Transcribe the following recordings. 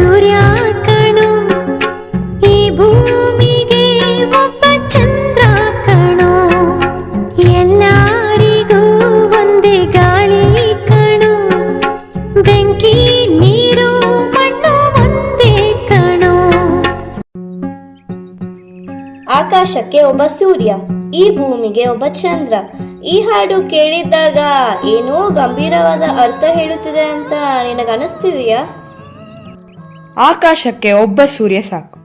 ಸೂರ್ಯ ಕಣೋ, ಈ ಭೂಮಿಗೆ ಒಬ್ಬ ಚಂದ್ರ ಕಣೋ, ಎಲ್ಲರಿಗೂ ಒಂದೇ ಗಾಳಿ ಕಣೋ, ಬೆಂಕಿ ನೀರು ಮಣ್ಣು ಒಂದೇ ಕಣೋ. ಆಕಾಶಕ್ಕೆ ಒಬ್ಬ ಸೂರ್ಯ, ಈ ಭೂಮಿಗೆ ಒಬ್ಬ ಚಂದ್ರ. ಈ ಹಾಡು ಕೇಳಿದ್ದಾಗ ಏನೋ ಗಂಭೀರವಾದ ಅರ್ಥ ಹೇಳುತ್ತಿದೆ ಅಂತ ನಿನಗನಿಸ್ತಿದೆಯಾ? ಆಕಾಶಕ್ಕೆ ಒಬ್ಬ ಸೂರ್ಯ ಸಾಕು,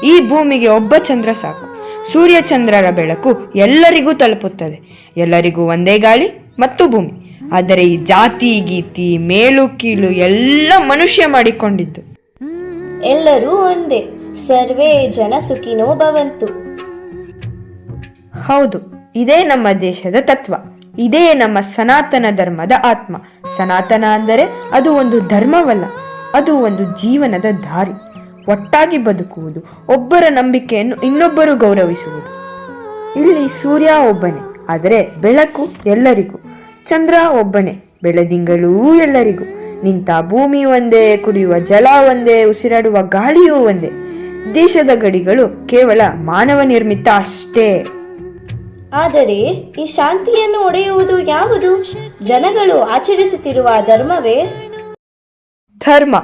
ಈ ಭೂಮಿಗೆ ಒಬ್ಬ ಚಂದ್ರ ಸಾಕು. ಸೂರ್ಯ ಚಂದ್ರರ ಬೆಳಕು ಎಲ್ಲರಿಗೂ ತಲುಪುತ್ತದೆ, ಎಲ್ಲರಿಗೂ ಒಂದೇ ಗಾಳಿ ಮತ್ತು ಭೂಮಿ. ಆದರೆ ಈ ಜಾತಿ ಗೀತಿ ಮೇಲು ಕೀಳು ಎಲ್ಲ ಮನುಷ್ಯ ಮಾಡಿಕೊಂಡಿದ್ದು. ಎಲ್ಲರೂ ಒಂದೇ, ಸರ್ವೇ ಜನ ಸುಖಿನೋ ಭವಂತು. ಹೌದು, ಇದೇ ನಮ್ಮ ದೇಶದ ತತ್ವ, ಇದೇ ನಮ್ಮ ಸನಾತನ ಧರ್ಮದ ಆತ್ಮ. ಸನಾತನ ಅಂದರೆ ಅದು ಒಂದು ಧರ್ಮವಲ್ಲ, ಅದು ಒಂದು ಜೀವನದ ದಾರಿ. ಒಟ್ಟಾಗಿ ಬದುಕುವುದು, ಒಬ್ಬರ ನಂಬಿಕೆಯನ್ನು ಇನ್ನೊಬ್ಬರು ಗೌರವಿಸುವುದು. ಇಲ್ಲಿ ಸೂರ್ಯ ಒಬ್ಬನೇ, ಆದರೆ ಬೆಳಕು ಎಲ್ಲರಿಗೂ. ಚಂದ್ರ ಒಬ್ಬನೇ, ಬೆಳದಿಂಗಳೂ ಎಲ್ಲರಿಗೂ. ನಿಂತ ಭೂಮಿ ಒಂದೇ, ಕುಡಿಯುವ ಜಲ ಒಂದೇ, ಉಸಿರಾಡುವ ಗಾಳಿಯೂ ಒಂದೇ. ದೇಶದ ಗಡಿಗಳು ಕೇವಲ ಮಾನವ ನಿರ್ಮಿತ ಅಷ್ಟೇ. ಆದರೆ ಈ ಶಾಂತಿಯನ್ನು ಒಡೆಯುವುದು ಯಾವುದು? ಜನಗಳು ಆಚರಿಸುತ್ತಿರುವ ಧರ್ಮವೇ? ಧರ್ಮ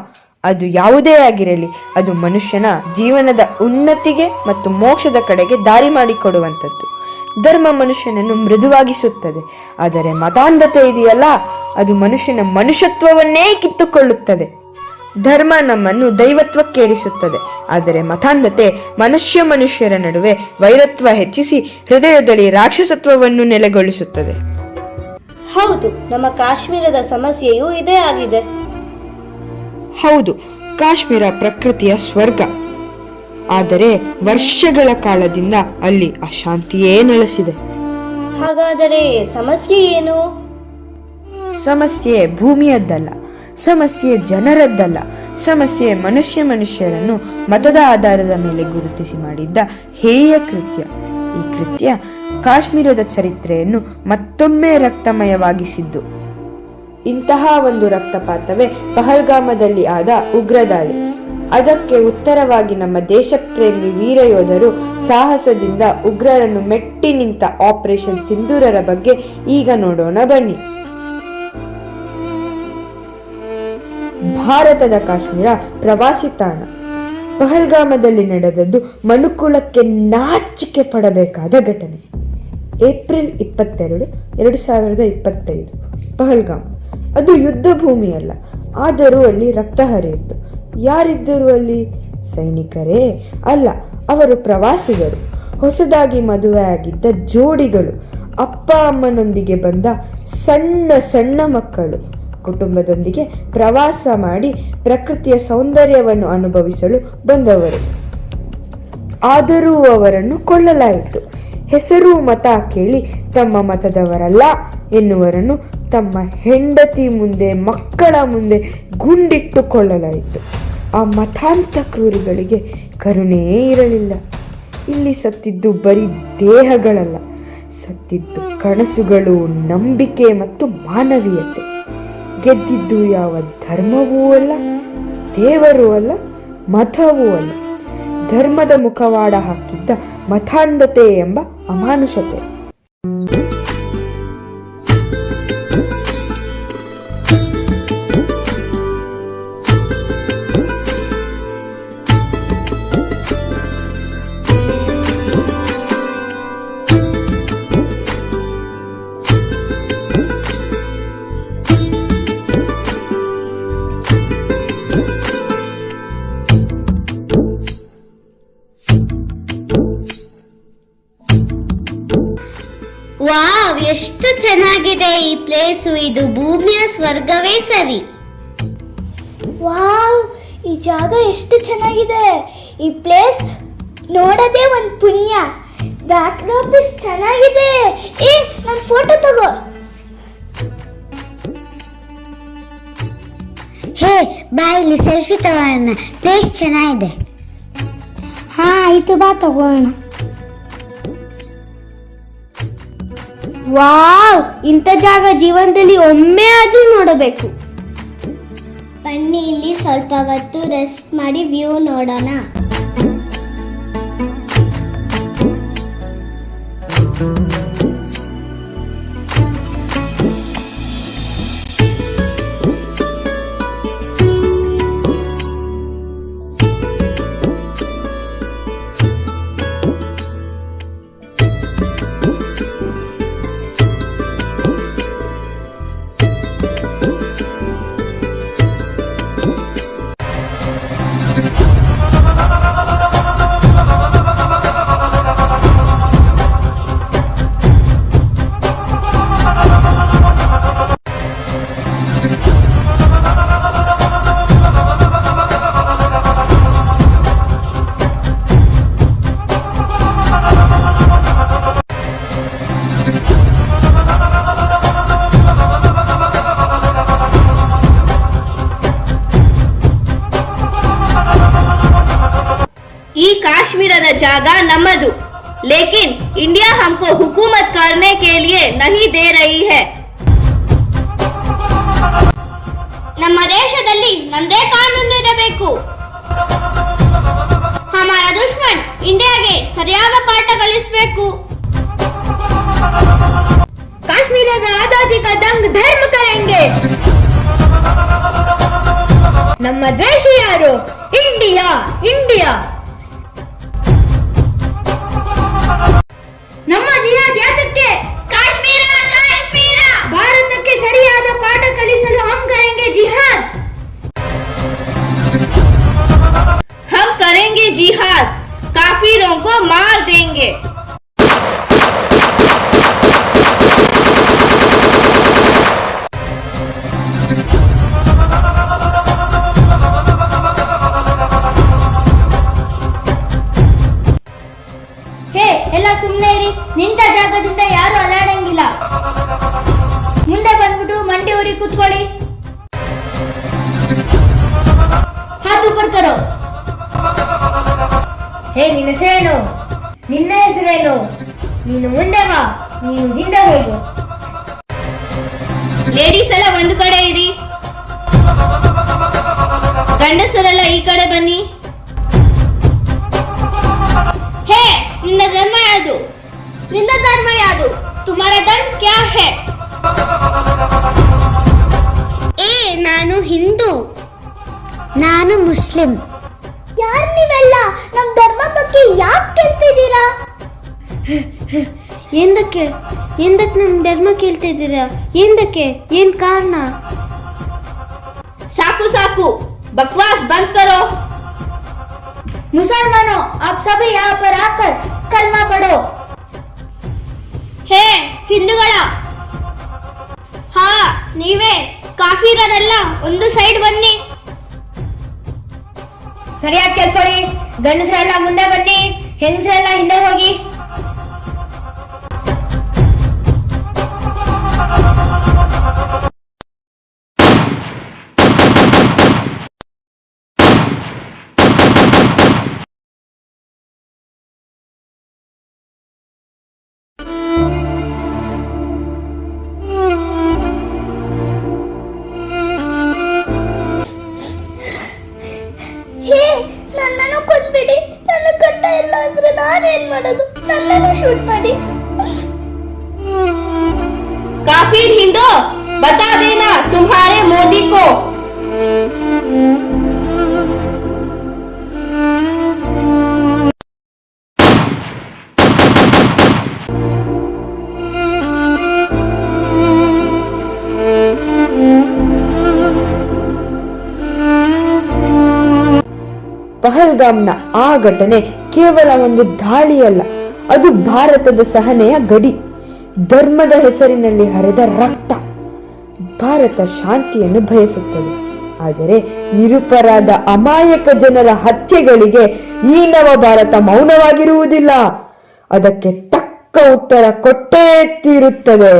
ಅದು ಯಾವುದೇ ಆಗಿರಲಿ, ಅದು ಮನುಷ್ಯನ ಜೀವನದ ಉನ್ನತಿಗೆ ಮತ್ತು ಮೋಕ್ಷದ ಕಡೆಗೆ ದಾರಿ ಮಾಡಿಕೊಡುವಂಥದ್ದು. ಧರ್ಮ ಮನುಷ್ಯನನ್ನು ಮೃದುವಾಗಿಸುತ್ತದೆ, ಆದರೆ ಮತಾಂಧತೆ ಇದೆಯಲ್ಲ, ಅದು ಮನುಷ್ಯನ ಮನುಷ್ಯತ್ವವನ್ನೇ ಕಿತ್ತುಕೊಳ್ಳುತ್ತದೆ. ಧರ್ಮ ನಮ್ಮನ್ನು ದೈವತ್ವಕ್ಕೇರಿಸುತ್ತದೆ, ಆದರೆ ಮತಾಂಧತೆ ಮನುಷ್ಯರ ನಡುವೆ ವೈರತ್ವ ಹೆಚ್ಚಿಸಿ ಹೃದಯದಲ್ಲಿ ರಾಕ್ಷಸತ್ವವನ್ನು ನೆಲೆಗೊಳಿಸುತ್ತದೆ. ಹೌದು, ನಮ್ಮ ಕಾಶ್ಮೀರದ ಸಮಸ್ಯೆಯೂ ಇದೇ ಆಗಿದೆ. ಹೌದು, ಕಾಶ್ಮೀರ ಪ್ರಕೃತಿಯ ಸ್ವರ್ಗ, ಆದರೆ ವರ್ಷಗಳ ಕಾಲದಿಂದ ಅಲ್ಲಿ ಅಶಾಂತಿಯೇ ನೆಲೆಸಿದೆ. ಹಾಗಾದರೆ ಸಮಸ್ಯೆ ಏನು? ಸಮಸ್ಯೆ ಭೂಮಿಯದ್ದಲ್ಲ, ಸಮಸ್ಯೆ ಜನರದ್ದಲ್ಲ, ಸಮಸ್ಯೆ ಮನುಷ್ಯರನ್ನು ಮತದ ಆಧಾರದ ಮೇಲೆ ಗುರುತಿಸಿ ಮಾಡಿದ್ದ ಹೇಯ ಕೃತ್ಯ. ಈ ಕೃತ್ಯ ಕಾಶ್ಮೀರದ ಚರಿತ್ರೆಯನ್ನು ಮತ್ತೊಮ್ಮೆ ರಕ್ತಮಯವಾಗಿಸಿದ್ದು. ಇಂತಹ ಒಂದು ರಕ್ತಪಾತವೇ ಪಹಲ್ಗಾಮದಲ್ಲಿ ಆದ ಉಗ್ರದಾಳಿ. ಅದಕ್ಕೆ ಉತ್ತರವಾಗಿ ನಮ್ಮ ದೇಶಪ್ರೇಮಿ ವೀರಯೋಧರು ಸಾಹಸದಿಂದ ಉಗ್ರರನ್ನು ಮೆಟ್ಟಿ ನಿಂತ ಆಪರೇಷನ್ ಸಿಂಧೂರರ ಬಗ್ಗೆ ಈಗ ನೋಡೋಣ ಬನ್ನಿ. ಭಾರತದ ಕಾಶ್ಮೀರ ಪ್ರವಾಸಿ ತಾಣ. ಪಹಲ್ಗಾಮದಲ್ಲಿ ನಡೆದದ್ದು ಮನುಕುಲಕ್ಕೆ ನಾಚಿಕೆ ಪಡಬೇಕಾದ ಘಟನೆ. ಏಪ್ರಿಲ್ 22, 2025 ಪಹಲ್ಗಾಮ್. ಅದು ಯುದ್ಧ ಭೂಮಿಯಲ್ಲ, ಆದರೂ ಅಲ್ಲಿ ರಕ್ತ ಹರಿಯಿತು. ಯಾರಿದ್ದರು ಅಲ್ಲಿ? ಸೈನಿಕರೇ ಅಲ್ಲ, ಅವರು ಪ್ರವಾಸಿಗರು, ಹೊಸದಾಗಿ ಮದುವೆಯಾಗಿದ್ದ ಜೋಡಿಗಳು, ಅಪ್ಪ ಅಮ್ಮನೊಂದಿಗೆ ಬಂದ ಸಣ್ಣ ಸಣ್ಣ ಮಕ್ಕಳು, ಕುಟುಂಬದೊಂದಿಗೆ ಪ್ರವಾಸ ಮಾಡಿ ಪ್ರಕೃತಿಯ ಸೌಂದರ್ಯವನ್ನು ಅನುಭವಿಸಲು ಬಂದವರು. ಆದರೂ ಅವರನ್ನು ಕೊಲ್ಲಲಾಯಿತು. ಹೆಸರು ಮತ ಕೇಳಿ ತಮ್ಮ ಮತದವರಲ್ಲ ಎನ್ನುವರನ್ನು ತಮ್ಮ ಹೆಂಡತಿ ಮುಂದೆ, ಮಕ್ಕಳ ಮುಂದೆ ಗುಂಡಿಟ್ಟುಕೊಳ್ಳಲಾಯಿತು. ಆ ಮತಾಂತ ಕ್ರೂರಿಗಳಿಗೆ ಕರುಣೆಯೇ ಇರಲಿಲ್ಲ. ಇಲ್ಲಿ ಸತ್ತಿದ್ದು ಬರೀ ದೇಹಗಳಲ್ಲ, ಸತ್ತಿದ್ದು ಕನಸುಗಳು, ನಂಬಿಕೆ ಮತ್ತು ಮಾನವೀಯತೆ. ಗೆದ್ದಿದ್ದು ಯಾವ ಧರ್ಮವೂ ಅಲ್ಲ, ದೇವರೂ ಅಲ್ಲ, ಮತವೂ ಅಲ್ಲ. ಧರ್ಮದ ಮುಖವಾಡ ಹಾಕಿದ್ದ ಮತಾಂಧತೆ ಎಂಬ ಅಮಾನುಷತೆ. ವಾವ್, ಎಷ್ಟು ಚೆನ್ನಾಗಿದೆ ಈ ಪ್ಲೇಸು. ಇದು ಭೂಮಿಯ ಸ್ವರ್ಗವೇ ಸರಿ. ವಾವ್, ಈ ಜಾಗ ಎಷ್ಟು ಚೆನ್ನಾಗಿದೆ. ಈ ಪ್ಲೇಸ್ ನೋಡೋದೇ ಒಂದು ಪುಣ್ಯ. ಬ್ಯಾಕ್ ಡ್ರಾಪ್ ಇಸ್ ಚೆನ್ನಾಗಿದೆ. ನನ್ನ ಫೋಟೋ ತಗೋ. ಹೇ ಬಾ, ಇಲ್ಲಿ ಸೆಲ್ಫಿ ತಗೋಣ. ಪ್ಲೇಸ್ ಚೆನ್ನಾಗಿದೆ. ಹಾ ಆಯ್ತು, ಬಾ ತಗೋಣ. ವಾವ್, ಇಂಥ ಜಾಗ ಜೀವನದಲ್ಲಿ ಒಮ್ಮೆ ಆದ್ರೂ ನೋಡಬೇಕು. ಬನ್ನಿ ಇಲ್ಲಿ ಸ್ವಲ್ಪ ಹೊತ್ತು ರೆಸ್ಟ್ ಮಾಡಿ ವ್ಯೂ ನೋಡೋಣ. ಈ ಕಾಶ್ಮೀರದ ಜಾಗ ನಮ್ಮದು, लेकिन इंडिया हमको हुकूमत करने के लिए नहीं दे रही है. ನಮ್ಮ ದೇಶದಲ್ಲಿ ನಮ್ಮದೇ ಕಾನೂನು ಇರಬೇಕು. ಹಮಾರ ದುಶ್ಮನ್ ಇಂಡಿಯಾಗೆ ಸರಿಯಾದ ಪಾಠ ಕಲಿಸಬೇಕು. ಕಾಶ್ಮೀರದ ಆಜಾದಿ ಕಾ ದಂಗ್ ಧರ್ಮ ಕರೆಂಗೆ. ನಮ್ಮ ದೇಶ ಯಾರು? India, India. ನಮ್ಮ ಜಿಹಾದ್ ಯಾತಕ್ಕೆ? ಕಾಶ್ಮೀರ, ಕಾಶ್ಮೀರ. ಭಾರತಕ್ಕೆ ಸರಿಯಾದ ಪಾಠ ಕಲಿಸಲು ಹಮ್ ಕರೆಂಗೆ ಜಿಹಾದ್. हम करेंगे जिहाद, काफिरों को मार देंगे. ಹೇ, ಎಲ್ಲ ಸುಮ್ಮನೆ ಇರಿ. ನಿಂತ ಜಾಗದಿಂದ ಯಾರು ಅಲಾಡಂಗಿಲ್ಲ. ಮುಂದೆ ಬಂದ್ಬಿಟ್ಟು ಮಂಡಿ ಊರಿ ಕೂತ್ಕೊಳ್ಳಿ. ಹಾತ್ ಊಪರ್ ಕರೋ. ಹೇ, ನಿನ್ನ ಹೆಸರೇನು? ನಿನ್ನ ಹೆಸರೇನು? ನೀನು ಮುಂದೆ ಬಾ, ನೀನು ಹಿಂದೆ ಹೋಗು. ಲೇಡೀಸ್ ಎಲ್ಲ ಒಂದು ಕಡೆ ಇರಿ, ಗಂಡಸರೆಲ್ಲ ಈ ಕಡೆ ಬನ್ನಿ. ಹೇ, ನಿನ್ನ ಧರ್ಮ ಯಾವುದು? ನಿನ್ನ ಧರ್ಮ ಯಾವುದು? ತುಮಾರ ಧರ್ಮ ಕ್ಯಾ ಹೈ? ನಾನು ಹಿಂದೂ. ನಾನು ಮುಸ್ಲಿಂ. ಯಾರು ನೀವೆಲ್ಲ? ನಮ್ಮ ಧರ್ಮ ಬಗ್ಗೆ ಯಾಕೆ ಕೇಳ್ತಿದ್ದೀರಾ? ಎಂದಕ್ಕೆ ನಮ್ಮ ಧರ್ಮ ಕೇಳ್ತಿದ್ದೀರಾ? ಎಂದಕ್ಕೆ? ಏನ್ ಕಾರಣ? साकू साकू, बकवास बंद करो. मुसलमानों, आप सभी यहाँ पर आकर कलमा पढ़ो. ಹೇ ಹಿಂದೂಗಳ, ಹಾ ನೀವೇ ಕಾಫಿರರೆಲ್ಲ ಒಂದು ಸೈಡ್ ಬನ್ನಿ. ಸರಿಯಾಗಿ ಕೇಳ್ಕೊಳ್ಳಿ. ಗಂಡಸರೆಲ್ಲ ಮುಂದೆ ಬನ್ನಿ, ಹೆಂಗಸರೆಲ್ಲ ಹಿಂದೆ ಹೋಗಿ. ಹೇ, ನನ್ನನ್ನು ಕೊಂದ್ಬಿಡಿ. ನನ್ನ ಗಂಡ ಇಲ್ಲ ಅಂದ್ರೆ ನಾನೇನ್ ಮಾಡೋದು? ನನ್ನನ್ನು ಶೂಟ್ ಮಾಡಿ. काफिर हिंदू, बता देना तुम्हारे मोदी को. ಪಹಲ್ಗಾಮ್ನ ಆ ಘಟನೆ ಕೇವಲ ಒಂದು ದಾಳಿಯಲ್ಲ, ಅದು ಭಾರತದ ಸಹನೆಯ ಗಡಿ. ಧರ್ಮದ ಹೆಸರಿನಲ್ಲಿ ಹರಿದ ರಕ್ತ. ಭಾರತ ಶಾಂತಿಯನ್ನು ಬಯಸುತ್ತದೆ, ಆದರೆ ನಿರಪರಾಧ ಅಮಾಯಕ ಜನರ ಹತ್ಯೆಗಳಿಗೆ ಈ ನವ ಭಾರತ ಮೌನವಾಗಿರುವುದಿಲ್ಲ. ಅದಕ್ಕೆ ತಕ್ಕ ಉತ್ತರ ಕೊಟ್ಟೇ ತೀರುತ್ತದೆ.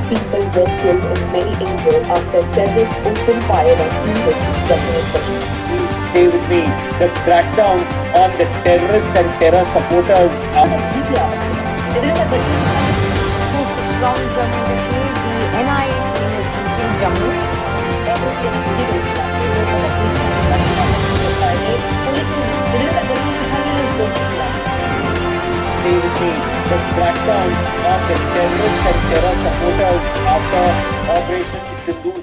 People were killed and many injured after terrorists opened fire on Jammu and Kashmir. Please stay with me. the crackdown on the terrorists and terror supporters. From Jammu Kashmir, the NIA team is reaching Jammu. Stay with me. The crackdown on the terrorists and terror supporters after Operation Sindoor.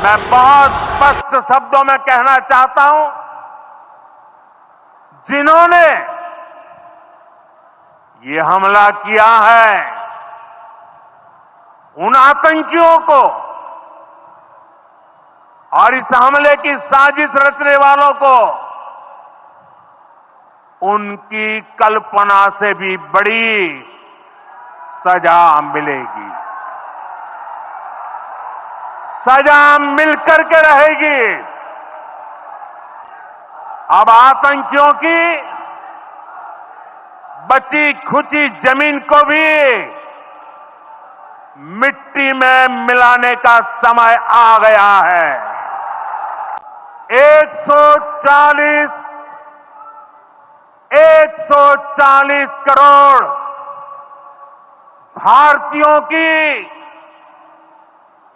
मैं बहुत स्पष्ट शब्दों में कहना चाहता हूं, जिन्होंने ये हमला किया है, उन आतंकियों को और इस हमले की साजिश रचने वालों को उनकी कल्पना से भी बड़ी सजा मिलेगी। सजा मिलकर के रहेगी। अब आतंकियों की बची खुची जमीन को भी मिट्टी में मिलाने का समय आ गया है। 140 करोड़ भारतीयों की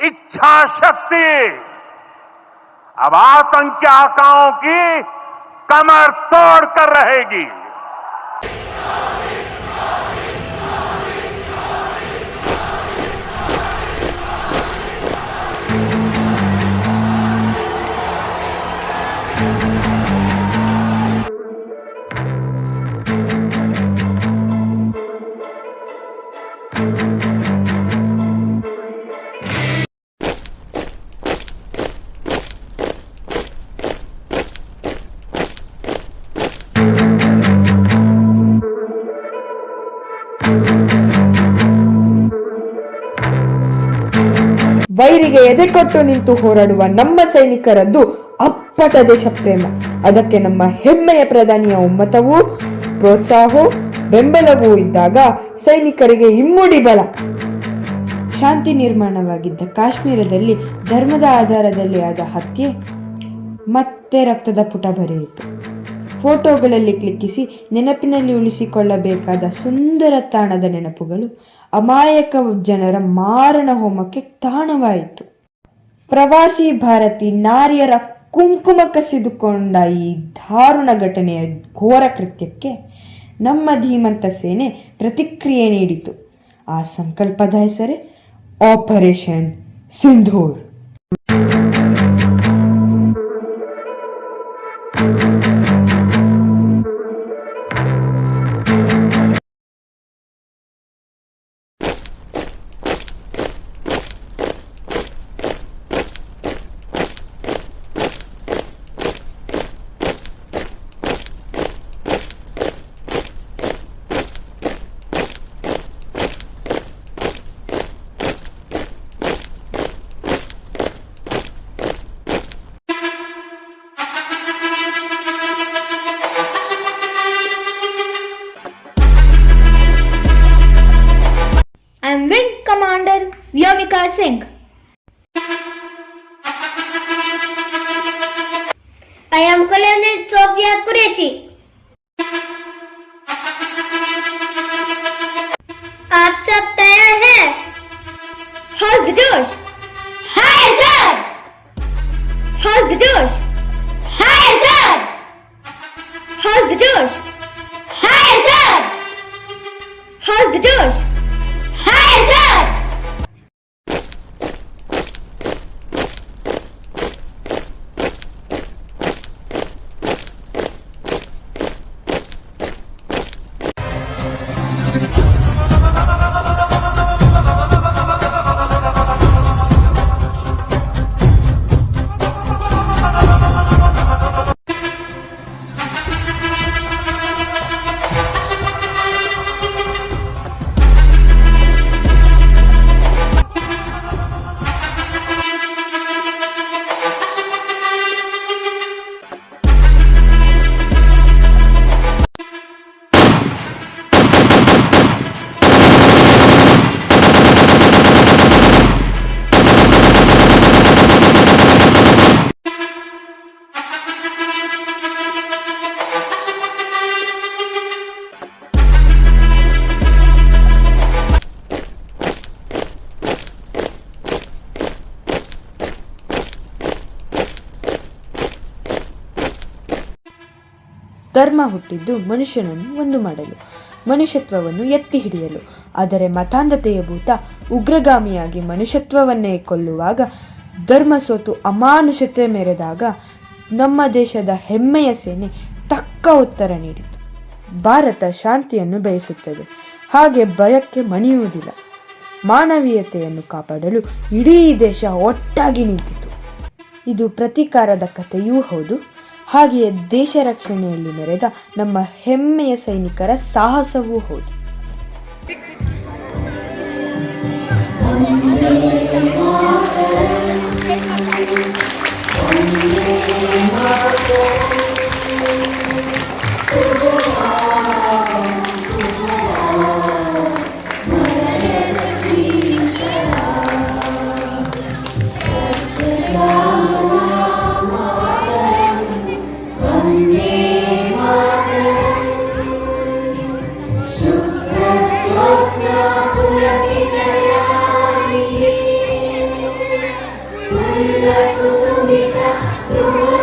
इच्छा शक्ति अब आतंकी आकाओं की कमर तोड़ कर रहेगी। ವೈರಿಗೆ ಎದೆಕೊಟ್ಟು ನಿಂತು ಹೋರಾಡುವ ನಮ್ಮ ಸೈನಿಕರದ್ದು ಅಪ್ಪಟ ದೇಶ ಪ್ರೇಮ. ಅದಕ್ಕೆ ನಮ್ಮ ಹೆಮ್ಮೆಯ ಪ್ರಧಾನಿಯ ಒಮ್ಮತವೂ ಪ್ರೋತ್ಸಾಹವೂ ಬೆಂಬಲವೂ ಇದ್ದಾಗ ಸೈನಿಕರಿಗೆ ಇಮ್ಮಡಿ ಬಲ. ಶಾಂತಿ ನಿರ್ಮಾಣವಾಗಿದ್ದ ಕಾಶ್ಮೀರದಲ್ಲಿ ಧರ್ಮದ ಆಧಾರದಲ್ಲಿ ಆದ ಹತ್ಯೆ ಮತ್ತೆ ರಕ್ತದ ಪುಟ ಬರೆಯಿತು. ಫೋಟೋಗಳಲ್ಲಿ ಕ್ಲಿಕ್ಕಿಸಿ ನೆನಪಿನಲ್ಲಿ ಉಳಿಸಿಕೊಳ್ಳಬೇಕಾದ ಸುಂದರ ತಾಣದ ನೆನಪುಗಳು ಅಮಾಯಕ ಜನರ ಮಾರಣ ಹೋಮಕ್ಕೆ ತಾಣವಾಯಿತು. ಪ್ರವಾಸಿ ಭಾರತಿ ನಾರಿಯರ ಕುಂಕುಮ ಕಸಿದುಕೊಂಡ ಈ ದಾರುಣ ಘಟನೆಯ ಘೋರ ಕೃತ್ಯಕ್ಕೆ ನಮ್ಮ ಧೀಮಂತ ಸೇನೆ ಪ್ರತಿಕ್ರಿಯೆ ನೀಡಿತು. ಆ ಸಂಕಲ್ಪದ ಹೆಸರೇ operation Sindoor. Vyomika Singh. I am Colonel Sofia Qureshi. How's the Josh? Hi, sir! How's the Josh? Hi, sir! How's the Josh? Hi, sir! How's the Josh? Hi, sir! ಧರ್ಮ ಹುಟ್ಟಿದ್ದು ಮನುಷ್ಯನನ್ನು ಒಂದು ಮಾಡಲು, ಮನುಷ್ಯತ್ವವನ್ನು ಎತ್ತಿ ಹಿಡಿಯಲು. ಆದರೆ ಮತಾಂಧತೆಯ ಭೂತ ಉಗ್ರಗಾಮಿಯಾಗಿ ಮನುಷ್ಯತ್ವವನ್ನೇ ಕೊಲ್ಲುವಾಗ, ಧರ್ಮ ಸೋತು ಅಮಾನುಷತೆ ಮೆರೆದಾಗ ನಮ್ಮ ದೇಶದ ಹೆಮ್ಮೆಯ ಸೇನೆ ತಕ್ಕ ಉತ್ತರ ನೀಡಿತು. ಭಾರತ ಶಾಂತಿಯನ್ನು ಬಯಸುತ್ತದೆ, ಹಾಗೆ ಭಯಕ್ಕೆ ಮಣಿಯುವುದಿಲ್ಲ. ಮಾನವೀಯತೆಯನ್ನು ಕಾಪಾಡಲು ಇಡೀ ದೇಶ ಒಟ್ಟಾಗಿ ನಿಂತಿತು. ಇದು ಪ್ರತೀಕಾರದ ಕಥೆಯೂ ಹೌದು, ಹಾಗೆಯೇ ದೇಶ ರಕ್ಷಣೆಯಲ್ಲಿ ಮೆರೆದ ನಮ್ಮ ಹೆಮ್ಮೆಯ ಸೈನಿಕರ ಸಾಹಸವೂ ಹೌದು. Sumitha